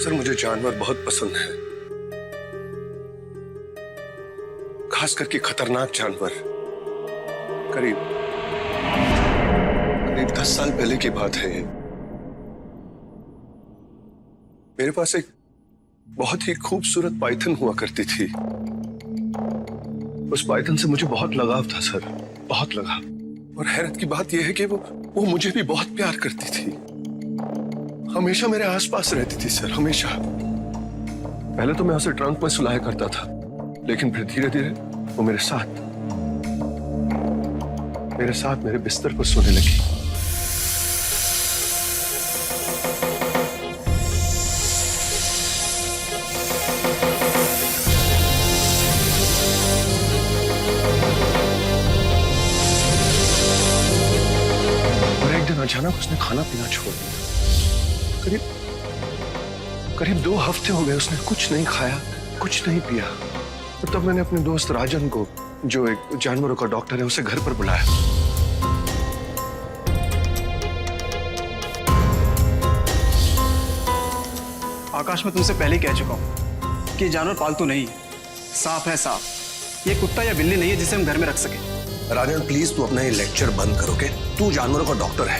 Sir मुझे जानवर बहुत पसंद है, खास करके खतरनाक जानवर। करीब 10 साल पहले की बात है ये। मेरे पास एक बहुत ही खूबसूरत पाइथन हुआ करती थी। उस पाइथन से मुझे बहुत लगाव था सर, बहुत लगाव। और हैरत की बात यह है कि वो मुझे भी बहुत प्यार करती थी, हमेशा मेरे आसपास रहती थी सर, हमेशा। पहले तो मैं उसे ट्रंक में सुलाया करता था, लेकिन फिर धीरे धीरे वो मेरे साथ मेरे बिस्तर पर सोने लगी। और एक दिन अचानक उसने खाना पीना छोड़ दिया। करीब 2 हफ्ते हो गए उसने कुछ नहीं खाया, कुछ नहीं पिया। तो तब मैंने अपने दोस्त राजन को, जो एक जानवरों का डॉक्टर है, उसे घर पर बुलाया। आकाश, मैं तुमसे पहले कह चुका हूं कि जानवर पालतू नहीं है, सांप है सांप। ये कुत्ता या बिल्ली नहीं है जिसे हम घर में रख सके। राजन प्लीज तू अपना ये लेक्चर बंद करो के। तू जानवरों का डॉक्टर है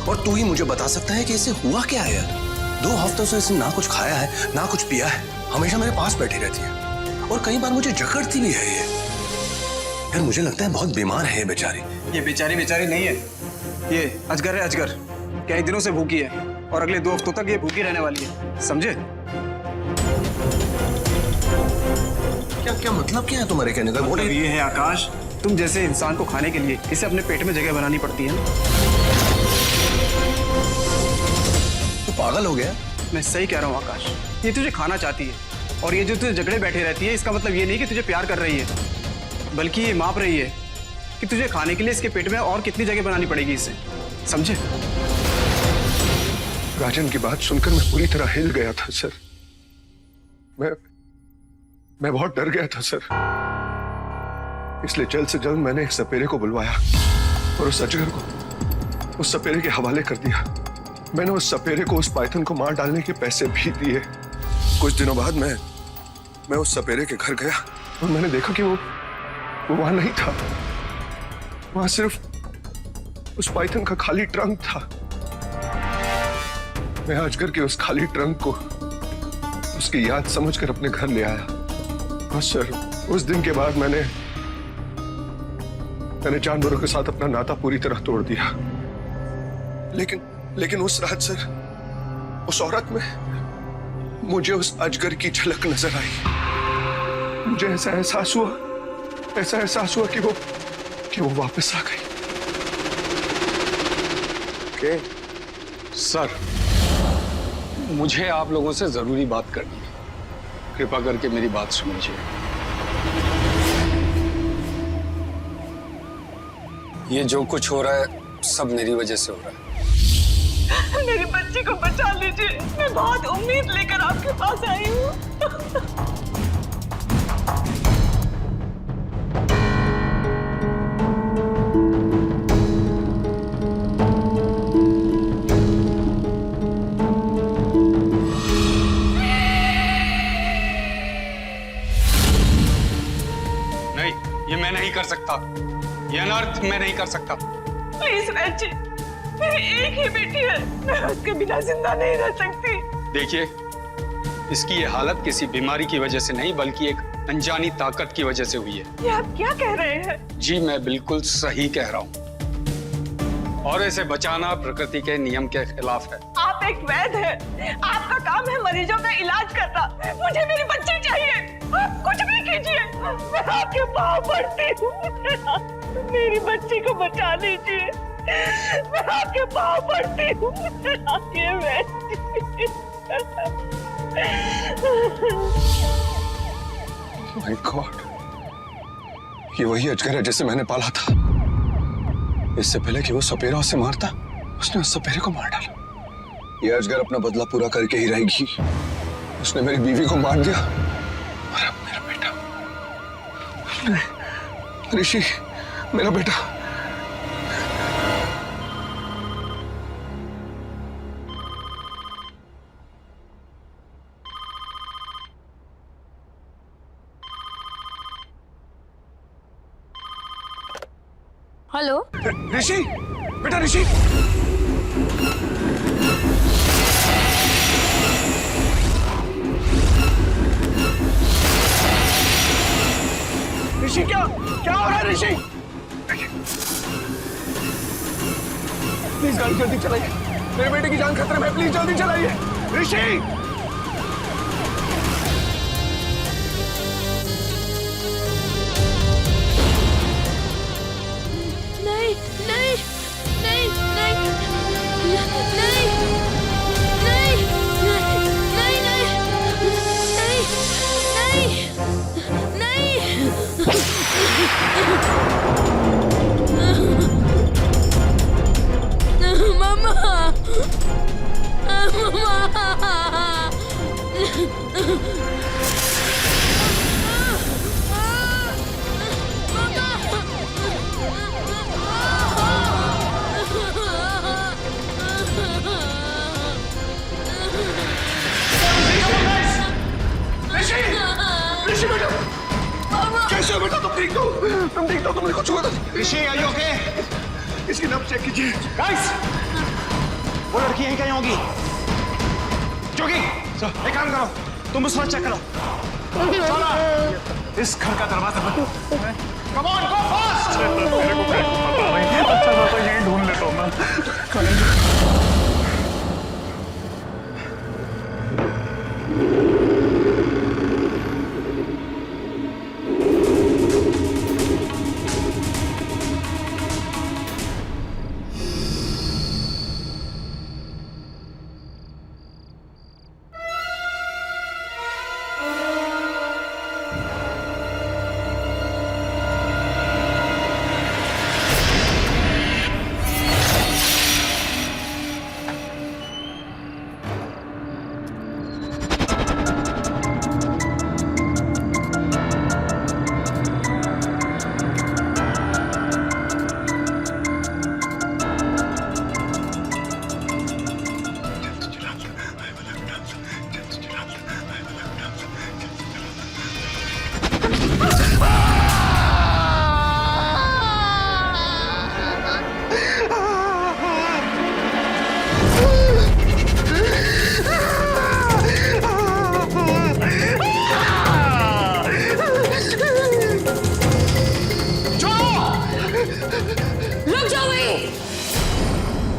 और तू ही मुझे बता सकता है कि इसे हुआ क्या है यार। 2 हफ्तों से इसने ना कुछ खाया है ना कुछ पिया है, हमेशा मेरे पास बैठी रहती है और कई बार मुझे जकड़ती भी है ये। यार मुझे लगता है बहुत बीमार है ये बेचारी। ये बेचारी नहीं है, ये अजगर है, अजगर। कई दिनों से भूखी है और अगले 2 हफ्तों तक ये भूखी रहने वाली है, समझे? क्या मतलब क्या है तुम्हारे कहने का? मतलब ये है आकाश, तुम जैसे इंसान को खाने के लिए इसे अपने पेट में जगह बनानी पड़ती है ना। तू पागल हो गया? मैं सही कह रहा हूँ आकाश, ये तुझे खाना चाहती है और ये जो तुझे झगड़े बैठे रहती है, इसका मतलब ये नहीं कि तुझे प्यार कर रही है, बल्कि ये माप रही है कि तुझे खाने के लिए इसके पेट में और कितनी जगह बनानी पड़ेगी इसे, समझे? राजन की बात सुनकर मैं पूरी तरह हिल गया था सर। मैं बहुत डर गया था सर, इसलिए जल्द से जल्द मैंने एक सपेरे को बुलवाया और उस अजगर को उस सपेरे के हवाले कर दिया। मैंने उस सपेरे को, उस पाइथन को मार डालने के पैसे भी दिए। कुछ दिनों बाद मैं उस सपेरे के घर गया और मैंने देखा कि वो वहां नहीं था। वहां सिर्फ उस पाइथन का खाली ट्रंक था। मैं अजगर के उस खाली ट्रंक को उसकी याद समझकर अपने घर ले आया। और सर उस दिन के बाद मैंने जानवरों के साथ अपना नाता पूरी तरह तोड़ दिया। लेकिन उस रात सर, उस औरत में मुझे उस अजगर की झलक नजर आई। मुझे ऐसा एहसास हुआ कि वो वापस आ गई। सर, मुझे आप लोगों से जरूरी बात करनी है, कृपा करके मेरी बात समझिए। ये जो कुछ हो रहा है सब मेरी वजह से हो रहा है। मेरी बच्ची को बचा लीजिए, मैं बहुत उम्मीद लेकर आपके पास आई हूँ। नहीं, ये मैं नहीं कर सकता, ये अनर्थ मैं नहीं कर सकता। प्लीज रजी, मेरी एक ही बेटी है, मैं उसके बिना जिंदा नहीं रह सकती। देखिए, इसकी ये हालत किसी बीमारी की वजह से नहीं बल्कि एक अनजानी ताकत की वजह से हुई है। ये आप क्या कह रहे हैं? जी मैं बिल्कुल सही कह रहा हूँ और इसे बचाना प्रकृति के नियम के खिलाफ है। आप एक वैद्य हैं, आपका काम है मरीजों का इलाज करना। मुझे मेरी बच्ची चाहिए, आप कुछ भी कीजिए, मैं आपके पाँव पड़ती हूँ। मेरी बच्ची को बचा लीजिए, मैं आपके पाँव पड़ती हूँ। ये बच्ची। माय गॉड, ये वही अजगर है जिसे मैंने पाला था। इससे पहले कि वो सपेरा उसे मारता, उसने उस सपेरे को मार डाला। ये अजगर अपना बदला पूरा करके ही रहेगी। उसने मेरी बीवी को मार दिया और अब मेरा बेटा, ऋषि, मेरा बेटा। हेलो। ऋषि, बेटा ऋषि। ऋषि क्या हो रहा है ऋषि? प्लीज गाड़ी जल्दी चलाइए, मेरे बेटे की जान खतरे में, प्लीज जल्दी चलाइए। ऋषि नहीं नहीं नहीं नहीं नहीं नहीं नहीं नहीं नहीं नहीं मामा ऋषि बेटा, कैसे हो बेटा? तुम ठीक हो? तुमने कुछ हुआ था? ऋषि आर यू ओके? इसकी नब्ज चेक कीजिए। गाइस, वो लड़की यहीं कहीं होगी। जोगी, एक काम करो, तुम उस वक्त चेक करो। चलो, इस घर का दरवाजा बंद। Come on, go fast. मेरे को पता नहीं। अच्छा पापा यहीं ढूंढ लेता हूँ मैं।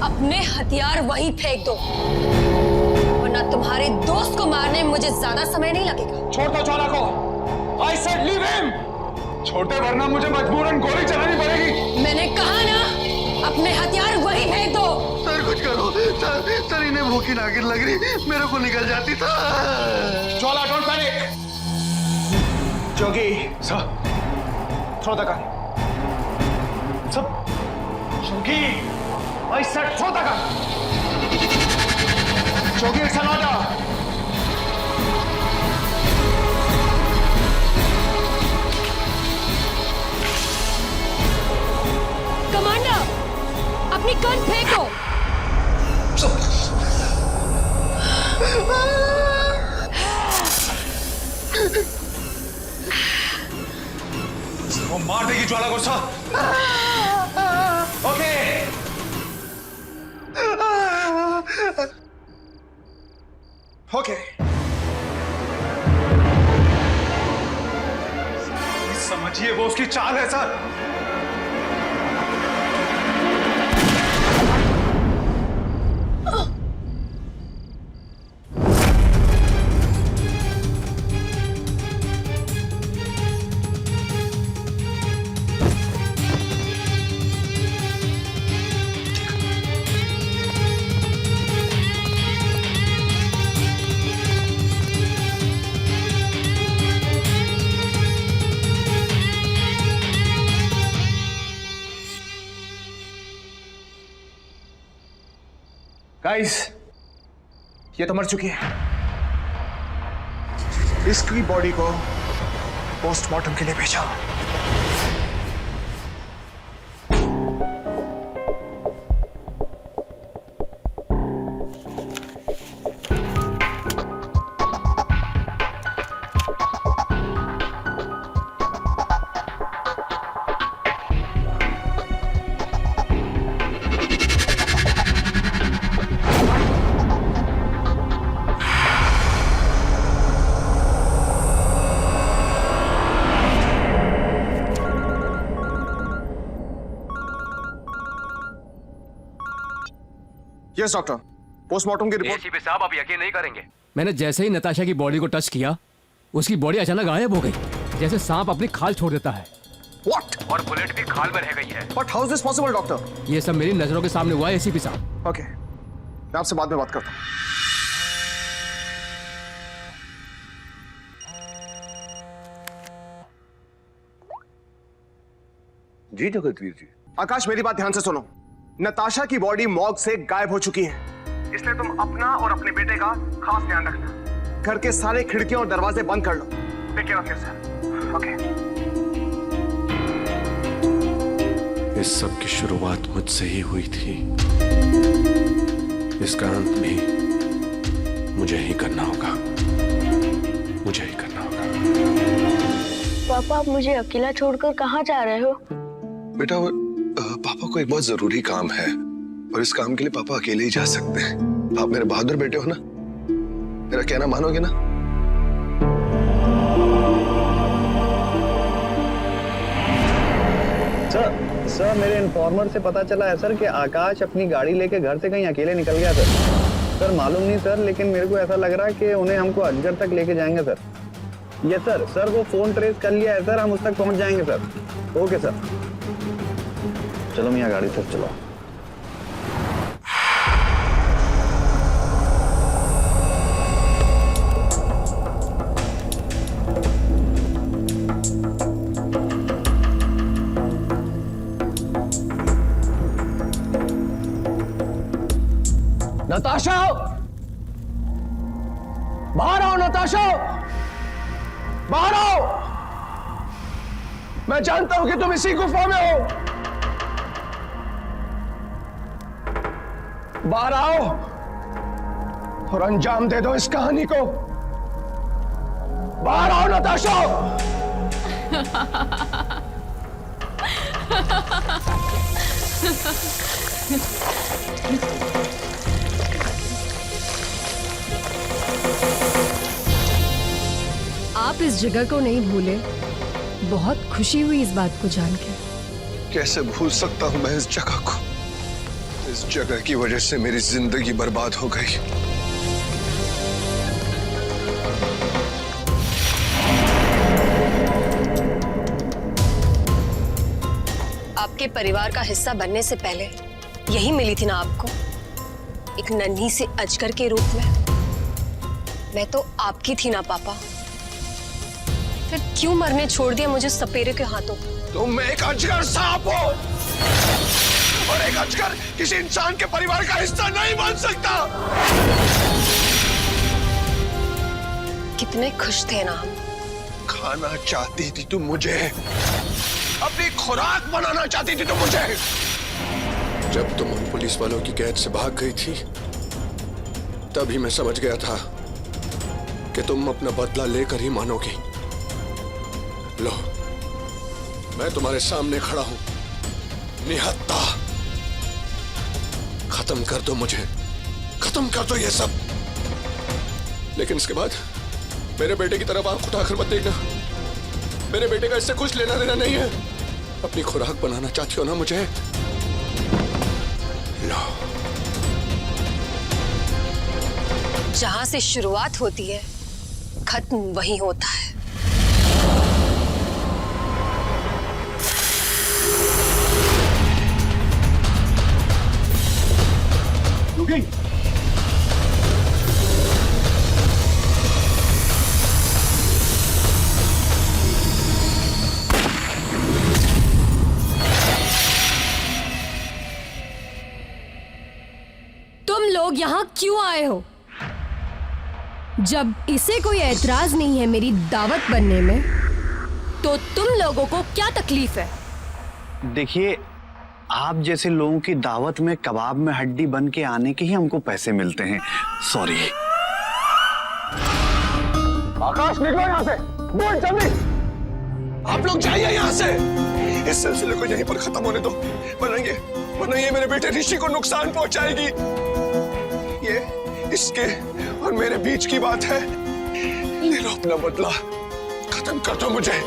अपने हथियार वहीं फेंक दो, वरना तुम्हारे दोस्त को मारने में मुझे ज्यादा समय नहीं लगेगा। छोड़ दो ज्वाला को। I said leave him। छोटे वरना मुझे मजबूरन गोली चलानी पड़ेगी। मैंने कहा ना, अपने हथियार वहीं फेंक दो। सर कुछ करो सर, इन्हें भूखी नागिन लग रही, मेरे को निकल जाती था। Jwala don't panic. Jogi sir, throw the gun. सब Jogi, I said throw the gun. Jogi, it's an order. Commander, अपनी गन फेंको। वो मार देगी ज्वाला को सर। ओके। ओके, समझिए वो उसकी चाल है सर। गाइस, ये तो मर चुकी है। इसकी बॉडी को पोस्टमार्टम के लिए भेजा। यस डॉक्टर, पोस्टमार्टम की रिपोर्ट। एसीपी साहब, आप यकीन नहीं करेंगे, मैंने जैसे ही नताशा की बॉडी को टच किया, उसकी बॉडी अचानक गायब हो गई, जैसे सांप अपनी खाल छोड़ देता है। व्हाट? और बुलेट भी खाल में रह गई है। But how is this possible doctor? ये सब मेरी नजरों के सामने हुआ है एसीपी साहब। ओके, मैं आपसे बाद में बात करता हूँ। जी जगतवीर जी। आकाश, मेरी बात ध्यान से सुनो। नताशा की बॉडी मॉर्ग से गायब हो चुकी है, इसलिए तुम अपना और अपने बेटे का खास ध्यान रखना। घर के सारे खिड़कियां और दरवाजे बंद कर लो। Take care of yourself. Okay. इस सब की शुरुआत मुझसे ही हुई थी, इसका अंत भी मुझे ही करना होगा, मुझे ही करना होगा। पापा, आप मुझे अकेला छोड़कर कहाँ जा रहे हो? बेटा, पापा को एक बहुत जरूरी काम है और इस काम के लिए पापा अकेले ही जा सकते हैं। आप मेरे बहादुर बेटे हो ना, मेरा कहना मानोगे ना? सर, मेरे इन्फॉर्मर से पता चला है सर कि आकाश अपनी गाड़ी लेके घर से कहीं अकेले निकल गया सर। मालूम नहीं सर, लेकिन मेरे को ऐसा लग रहा है कि उन्हें हमको अजगर तक लेके जाएंगे सर। ये सर वो फोन ट्रेस कर लिया है सर, हम उस तक पहुंच जाएंगे सर। ओके सर, चलो मियां, गाड़ी तक चलो। नताशा, बाहर आओ नताशा, बाहर आओ। मैं जानता हूं कि तुम इसी गुफा में हो। बाहर आओ और अंजाम दे दो इस कहानी को। बाहर आओ नताशा। आप इस जगह को नहीं भूले, बहुत खुशी हुई इस बात को जानकर। कैसे भूल सकता हूं मैं इस जगह को? इस जगह की वजह से मेरी जिंदगी बर्बाद हो गई। आपके परिवार का हिस्सा बनने से पहले यही मिली थी ना आपको, एक नन्ही से अजगर के रूप में। मैं तो आपकी थी ना पापा, फिर क्यों मरने छोड़ दिया मुझे सपेरे के हाथों? तुम एक अजगर सांप हो और एक अजगर किसी इंसान के परिवार का हिस्सा नहीं बन सकता। कितने खुश थे ना हम। खाना चाहती थी तुम मुझे, अपनी खुराक बनाना चाहती थी तुम मुझे। जब तुम उन पुलिस वालों की कैद से भाग गई थी, तभी मैं समझ गया था कि तुम अपना बदला लेकर ही मानोगी। लो, मैं तुम्हारे सामने खड़ा हूं, निहत्था। खत्म कर दो मुझे, खत्म कर दो ये सब। लेकिन इसके बाद मेरे बेटे की तरफ आंख उठाकर मत देखना। मेरे बेटे का इससे कुछ लेना देना नहीं है। अपनी खुराक बनाना चाहती हो ना मुझे? लो। जहां से शुरुआत होती है, खत्म वहीं होता है। तुम लोग यहाँ क्यों आए हो? जब इसे कोई ऐतराज नहीं है मेरी दावत बनने में, तो तुम लोगों को क्या तकलीफ है? देखिए, आप जैसे लोगों की दावत में कबाब में हड्डी बन के आने के ही हमको पैसे मिलते हैं। सॉरी। आकाश, निकलो यहाँ से, बोल जल्दी। आप लोग जाइए यहाँ से। इस सिलसिले को यहीं पर खत्म होने दो, वरना ये मेरे बेटे ऋषि को नुकसान पहुंचाएगी। ये इसके और मेरे बीच की बात है। ले लो अपना बदला, खत्म कर दो मुझे।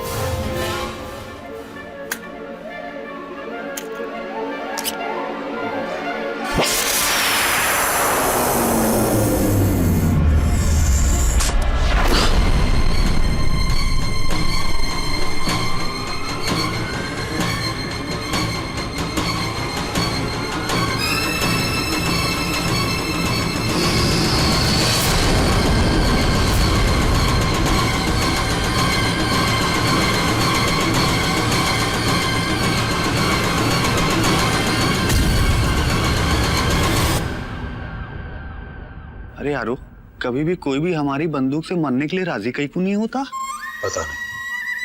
यारो, कभी भी कोई भी हमारी बंदूक से मरने के लिए राजी कहीं क्यों नहीं होता? पता नहीं,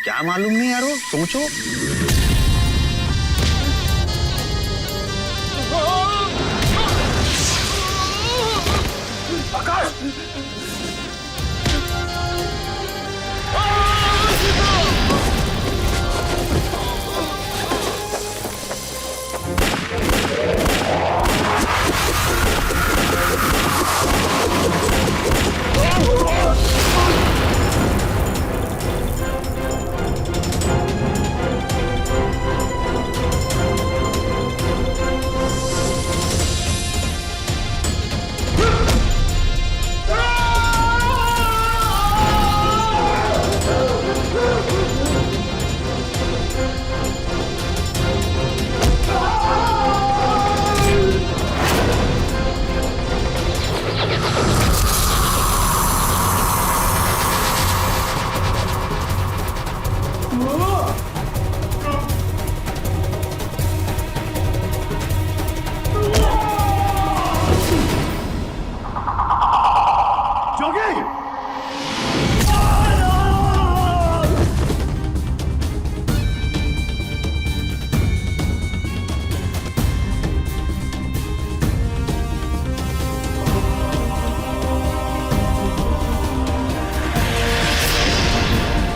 क्या मालूम नहीं यारो, सोचो।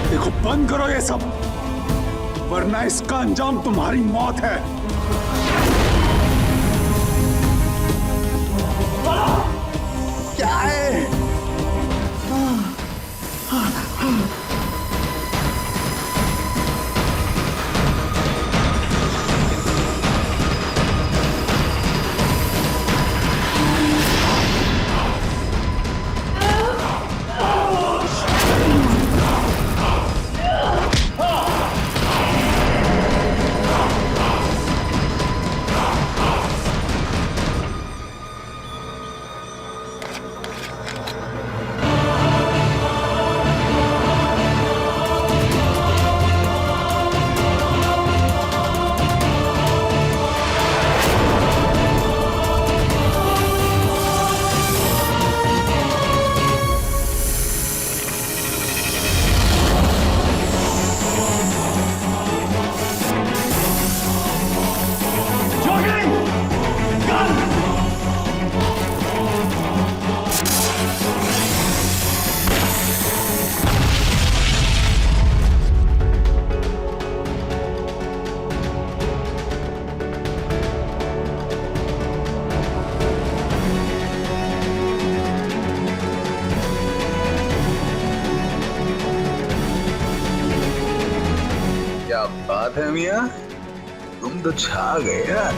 देखो बंद करो ये सब, वरना इसका अंजाम तुम्हारी मौत है। क्या है? क्या बात है मियां, तुम तो छा गए यार।